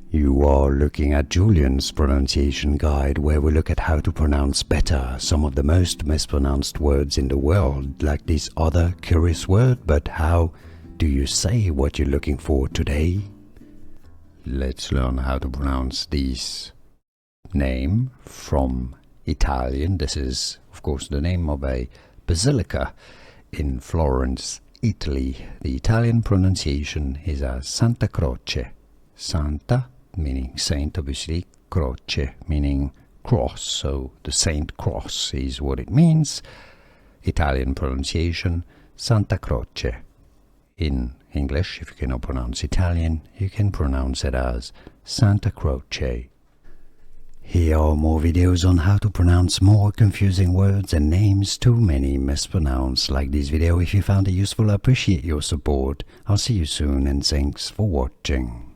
You are looking at Julian's pronunciation guide, where we look at how to pronounce better some of the most mispronounced words in the world, like this other curious word. But how do you say what you're looking for today? Let's learn how to pronounce this name from Italian. This is, of course, the name of a basilica in Florence, Italy. The Italian pronunciation is as Santa Croce. Santa meaning saint, obviously. Croce meaning cross, so the Saint Cross is what it means. Italian pronunciation, Santa Croce. In English, if you cannot pronounce Italian, you can pronounce it as Santa Croce. Here are more videos on how to pronounce more confusing words and names too many mispronounced. Like this video if you found it useful. I appreciate your support. I'll see you soon and thanks for watching.